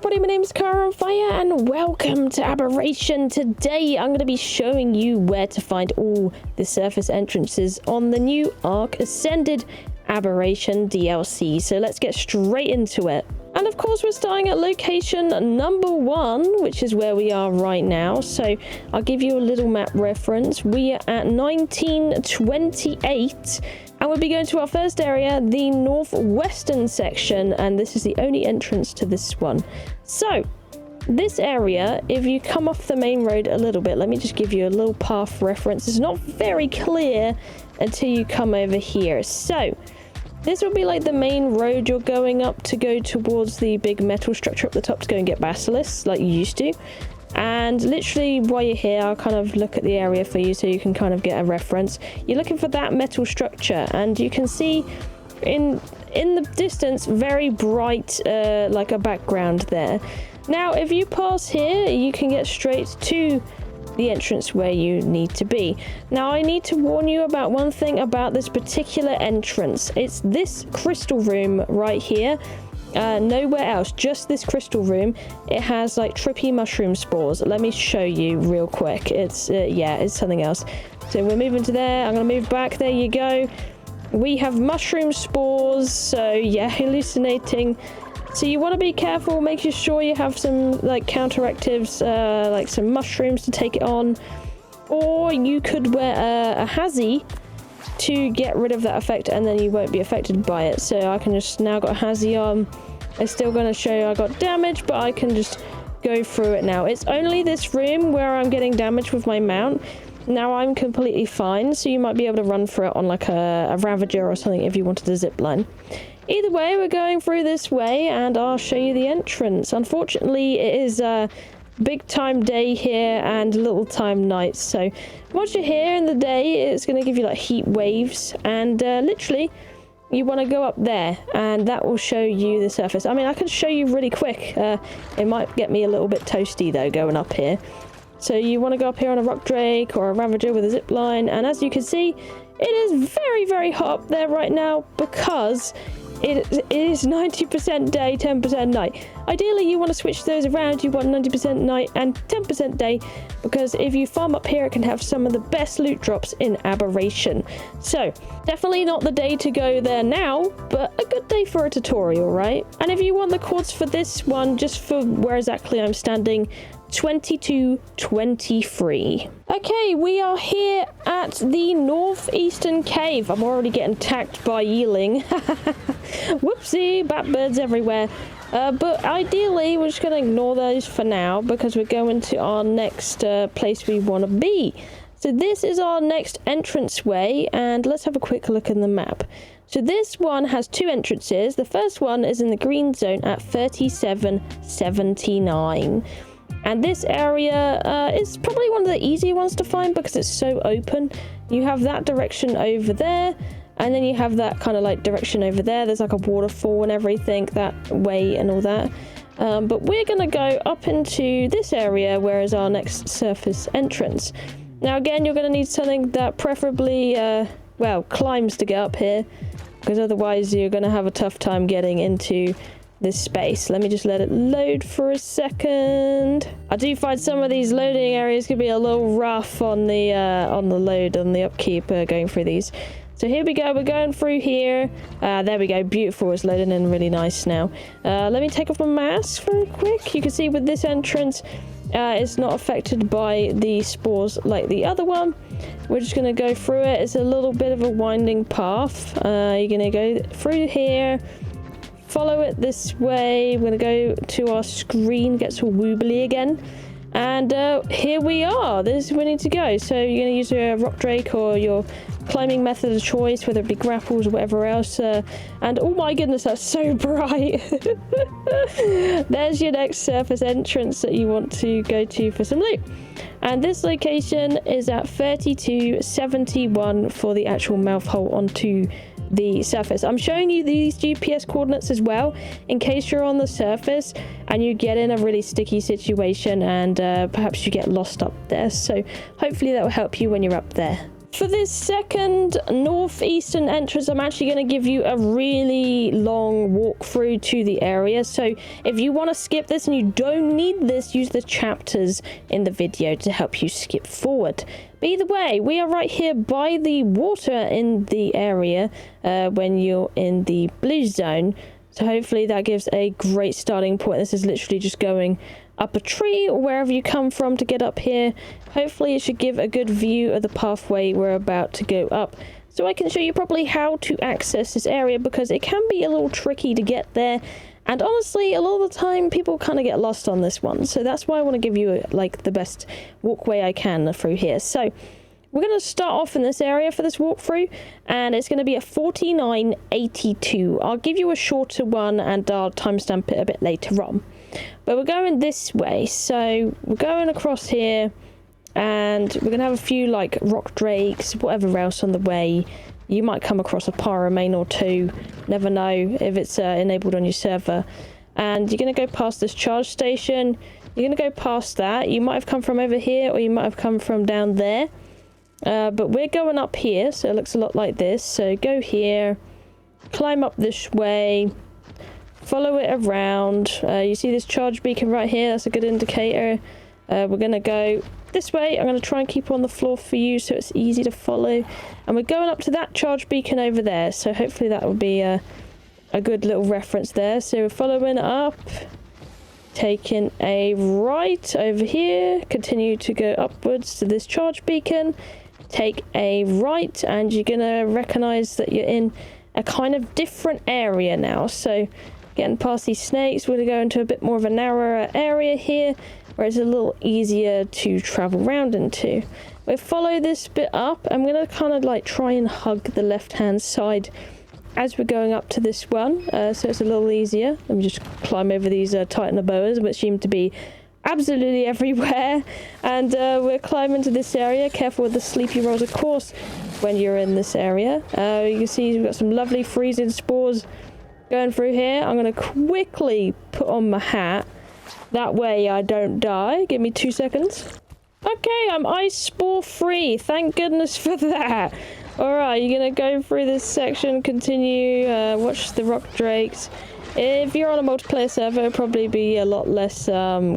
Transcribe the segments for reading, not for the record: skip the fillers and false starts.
everybody, my name is KiahOnARK and welcome to Aberration. Today I'm going to be showing you where to find all the surface entrances on the new Ark Ascended Aberration DLC. So let's get straight into it. And of course we're starting at location number 1, which is where we are right now. So I'll give you a little map reference. We are at 1928. And we'll be going to our first area, the northwestern section, and this is the only entrance to this one. So, this area, if you come off the main road a little bit, let me just give you a little path reference. It's not very clear until you come over here. So, this will be like the main road you're going up to go towards the big metal structure up the top to go and get basilisks, like you used to. And literally while you're here, I'll kind of look at the area for you so you can kind of get a reference. You're looking for that metal structure and you can see in the distance very bright like a background there. Now if you pass here, you can get straight to the entrance where you need to be. Now I need to warn you about one thing about this particular entrance. It's this crystal room right here. Nowhere else, just this crystal room. It has like trippy mushroom spores. Let me show you real quick. It's yeah, it's something else. So we're moving to there. I'm gonna move back. There you go. We have mushroom spores, so yeah, hallucinating. So you want to be careful, making sure you have some like counteractives, like some mushrooms to take it on, or you could wear a hazy to get rid of that effect and then you won't be affected by it. So I can just now got a hazy on. It's still going to show you I got damage, but I can just go through it now. It's only this room where I'm getting damage with my mount. Now I'm completely fine, so you might be able to run through it on like a Ravager or something if you wanted to zip line. Either way, we're going through this way and I'll show you the entrance. Unfortunately, it is big time day here and little time night, so once you're here in the day it's going to give you like heat waves and literally you want to go up there and that will show you the surface. I mean, I can show you really quick. It might get me a little bit toasty though going up here. So you want to go up here on a rock drake or a ravager with a zip line, and as you can see it is very hot up there right now because it is 90% day, 10% night. Ideally, you want to switch those around. You want 90% night and 10% day, because if you farm up here, it can have some of the best loot drops in Aberration. So, definitely not the day to go there now, but a good day for a tutorial, right? And if you want the chords for this one, just for where exactly I'm standing, 2223. Okay, we are here at the northeastern cave. I'm already getting attacked by Yeeling. Whoopsie, batbirds everywhere. But ideally, we're just going to ignore those for now because we're going to our next place we want to be. So this is our next entranceway, and let's have a quick look in the map. So this one has 2 entrances. The first one is in the green zone at 3779. And this area is probably one of the easier ones to find because it's so open. You have that direction over there, and then you have that kind of like direction over there. There's like a waterfall and everything that way and all that. But we're going to go up into this area where is our next surface entrance. Now again, you're going to need something that preferably, well, climbs to get up here, because otherwise you're going to have a tough time getting into this space. Let me just let it load for a second. I do find some of these loading areas can be a little rough on the load, on the upkeep going through these. So here we go, we're going through here. There we go, beautiful, it's loading in really nice now. Let me take off my mask very quick. You can see with this entrance, it's not affected by the spores like the other one. We're just going to go through it. It's a little bit of a winding path. You're going to go through here. Follow it this way. We're going to go to our screen, get some woobly again. And here we are. This is where we need to go. So you're going to use a rock drake or your climbing method of choice, whether it be grapples or whatever else. And oh my goodness, that's so bright. There's your next surface entrance that you want to go to for some loot. And this location is at 3271 for the actual mouth hole onto the surface. I'm showing you these GPS coordinates as well in case you're on the surface and you get in a really sticky situation and perhaps you get lost up there. So hopefully that will help you when you're up there. For this second northeastern entrance, I'm actually going to give you a really long walkthrough to the area. So if you want to skip this and you don't need this, use the chapters in the video to help you skip forward. But either way, we are right here by the water in the area when you're in the blue zone. So hopefully that gives a great starting point. This is literally just going up a tree or wherever you come from to get up here. Hopefully it should give a good view of the pathway we're about to go up, so I can show you properly how to access this area, because it can be a little tricky to get there, and honestly a lot of the time people kind of get lost on this one. So that's why I want to give you like the best walkway I can through here. So we're going to start off in this area for this walkthrough, and it's going to be a 4982. I'll give you a shorter one and I'll timestamp it a bit later on. But we're going this way, so we're going across here, and we're going to have a few like rock drakes, whatever else on the way. You might come across a pyromane or two, never know if it's enabled on your server. And you're going to go past this charge station, you're going to go past that. You might have come from over here, or you might have come from down there. But we're going up here, so it looks a lot like this. So go here, climb up this way, follow it around. You see this charge beacon right here? That's a good indicator. We're going to go this way. I'm going to try and keep on the floor for you so it's easy to follow. And we're going up to that charge beacon over there. So hopefully that will be a good little reference there. So we're following up, taking a right over here, continue to go upwards to this charge beacon, take a right, and you're going to recognize that you're in a kind of different area now. So getting past these snakes, we're going to go into a bit more of a narrower area here, where it's a little easier to travel around into. We'll follow this bit up. I'm going to kind of like try and hug the left-hand side as we're going up to this one, so it's a little easier. Let me just climb over these titanoboas, which seem to be absolutely everywhere. And we're climbing to this area. Careful with the sleepy rolls, of course, when you're in this area. You can see we've got some lovely freezing spores going through here. I'm going to quickly put on my hat. That way I don't die. Give me 2 seconds. Okay, I'm ice spore free. Thank goodness for that. Alright, you're going to go through this section, continue, watch the rock drakes. If you're on a multiplayer server, it'll probably be a lot less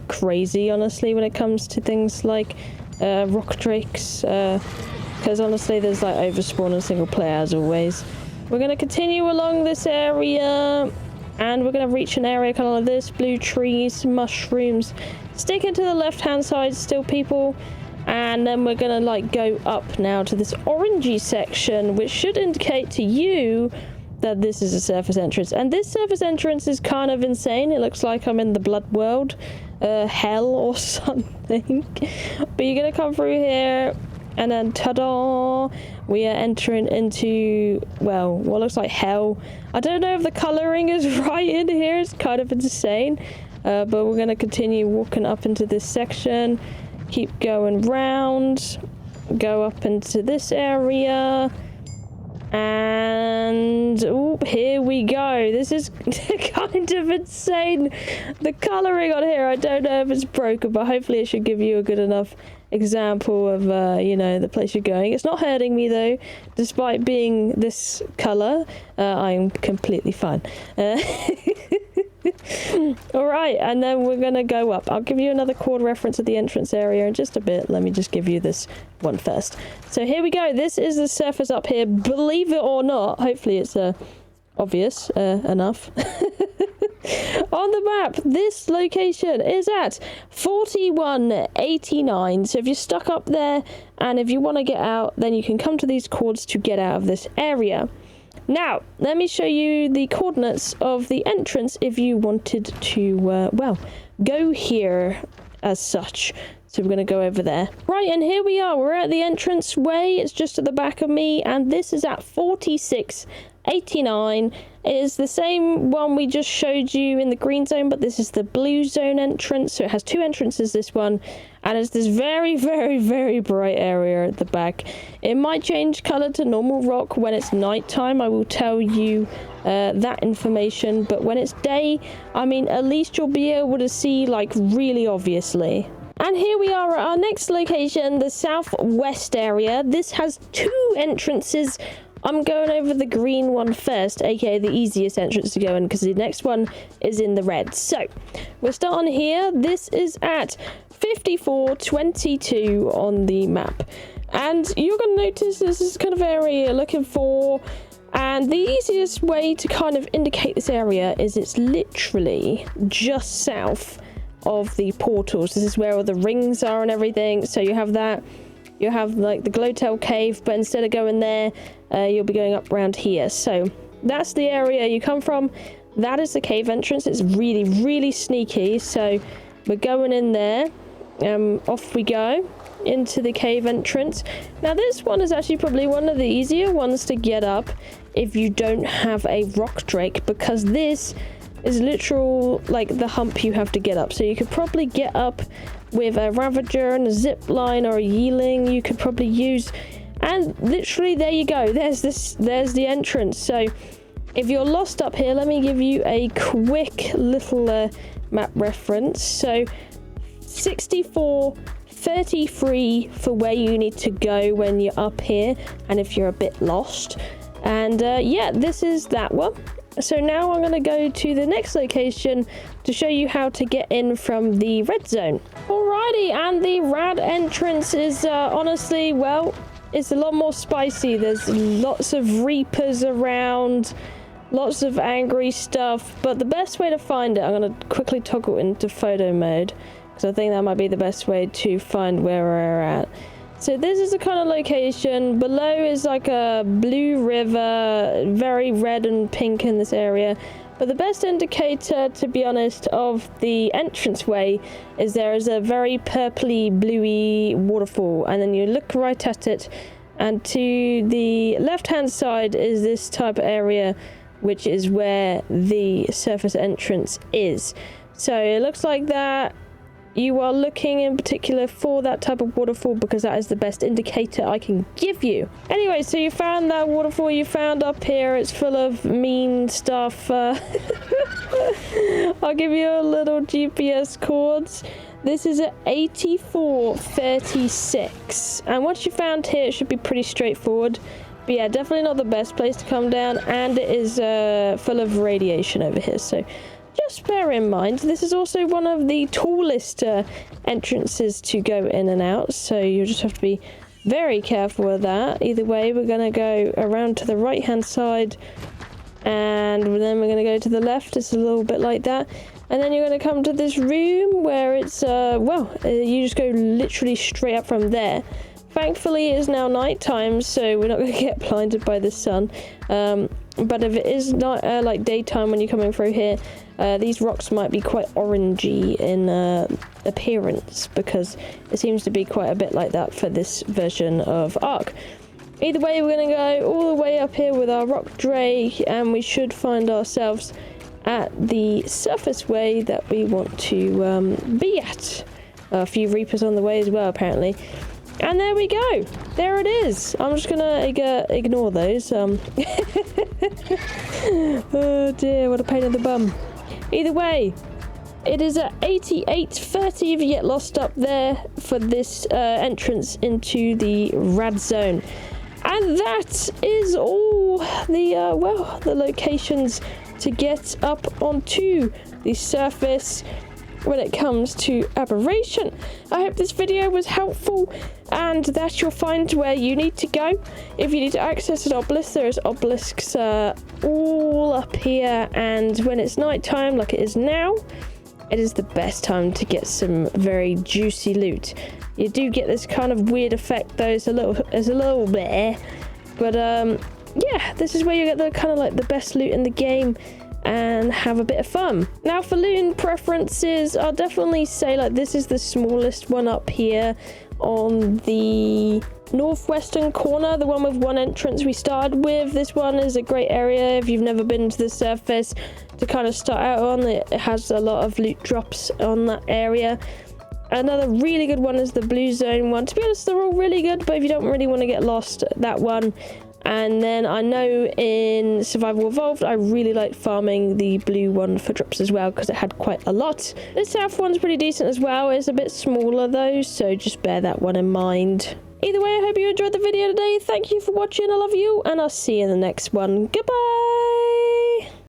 crazy, honestly, when it comes to things like rock drakes. Because honestly, there's like overspawn and single player as always. We're going to continue along this area, and we're going to reach an area kind of like this. Blue trees, mushrooms. Sticking to the left-hand side still, people. And then we're going to like go up now to this orangey section, which should indicate to you that this is a surface entrance. And this surface entrance is kind of insane. It looks like I'm in the blood world, hell or something. But you're going to come through here, and then ta-da, we are entering into, well, what looks like hell. I don't know if the coloring is right in here. It's kind of insane. But we're going to continue walking up into this section. Keep going round, go up into this area, and oh, here we go. This is kind of insane. The coloring on here, I don't know if it's broken, but hopefully it should give you a good enough example of, you know, the place you're going. It's not hurting me though, despite being this color. I'm completely fine. Alright, and then we're gonna go up. I'll give you another chord reference of the entrance area in just a bit. Let me just give you this one first. So here we go. This is the surface up here. Believe it or not, hopefully it's obvious enough. On the map, this location is at 4189. So if you're stuck up there and if you want to get out, then you can come to these chords to get out of this area. Now, let me show you the coordinates of the entrance if you wanted to, well, go here as such. So we're going to go over there. Right, and here we are. We're at the entrance way. It's just at the back of me, and this is at 4689. It is the same one we just showed you in the green zone, but this is the blue zone entrance. So it has two entrances, this one, and it's this very, very, very bright area at the back. It might change color to normal rock when it's nighttime. I will tell you that information, but when it's day, I mean, at least you'll be able to see, like, really obviously. And here we are at our next location, the southwest area. This has 2 entrances. I'm going over the green one first, aka the easiest entrance to go in, because the next one is in the red. So we're starting here. This is at 5422 on the map. And you're going to notice this is kind of area you're looking for. And the easiest way to kind of indicate this area is it's literally just south of the portals. This is where all the rings are and everything. So you have that. You have like the Glowtail cave, but instead of going there, you'll be going up around here. So that's the area you come from. That is the cave entrance. It's really, really sneaky. So we're going in there. Off we go into the cave entrance. Now this one is actually probably one of the easier ones to get up if you don't have a rock drake, because this is literal like the hump you have to get up. So you could probably get up with a ravager and a zip line or a yeeling you could probably use, and literally there you go. There's the entrance. So if you're lost up here, let me give you a quick little map reference. So 6433 for where you need to go when you're up here, and if you're a bit lost. And yeah, this is that one. So now I'm going to go to the next location to show you how to get in from the red zone. Alrighty, and the rad entrance is honestly, well, it's a lot more spicy. There's lots of reapers around, lots of angry stuff, but the best way to find it, I'm going to quickly toggle into photo mode, because I think that might be the best way to find where we're at. So this is the kind of location. Below is like a blue river, very red and pink in this area. But the best indicator, to be honest, of the entranceway is there is a very purpley, bluey waterfall. And then you look right at it, and to the left-hand side is this type of area, which is where the surface entrance is. So it looks like that. You are looking in particular for that type of waterfall, because that is the best indicator I can give you. Anyway, so you found that waterfall you found up here. It's full of mean stuff. I'll give you a little GPS coords. This is at 8436. And once you found here, it should be pretty straightforward. But yeah, definitely not the best place to come down. And it is full of radiation over here. So just bear in mind, this is also one of the tallest entrances to go in and out, so you just have to be very careful with that. Either way, we're going to go around to the right hand side, and then we're going to go to the left. It's a little bit like that, and then you're going to come to this room where it's you just go literally straight up from there. Thankfully it is now night time, so we're not going to get blinded by the sun. But if it is not like daytime when you're coming through here, these rocks might be quite orangey in appearance, because it seems to be quite a bit like that for this version of Ark. Either way, we're going to go all the way up here with our rock drake, and we should find ourselves at the surface way that we want to be at. A few reapers on the way as well, apparently. And there we go. There it is. I'm just gonna ignore those. Oh dear, what a pain in the bum. Either way, it is at 8830 if you get lost up there for this entrance into the rad zone. And that is all the the locations to get up onto the surface when it comes to Aberration. I hope this video was helpful, and that you'll find where you need to go. If you need to access an obelisk, there's obelisks all up here, and when it's night time like it is now, it is the best time to get some very juicy loot. You do get this kind of weird effect though, it's a little bit, but yeah, this is where you get the kind of like the best loot in the game and have a bit of fun. Now for loot preferences, I'll definitely say like this is the smallest one up here on the northwestern corner, the one with one entrance we started with. This one is a great area if you've never been to the surface to kind of start out on. It has a lot of loot drops on that area. Another really good one is the blue zone one. To be honest, they're all really good, but if you don't really want to get lost, that one And then I know in Survival Evolved, I really liked farming the blue one for drops as well because it had quite a lot. The south one's pretty decent as well. It's a bit smaller though, so just bear that one in mind. Either way, I hope you enjoyed the video today. Thank you for watching. I love you, and I'll see you in the next one. Goodbye!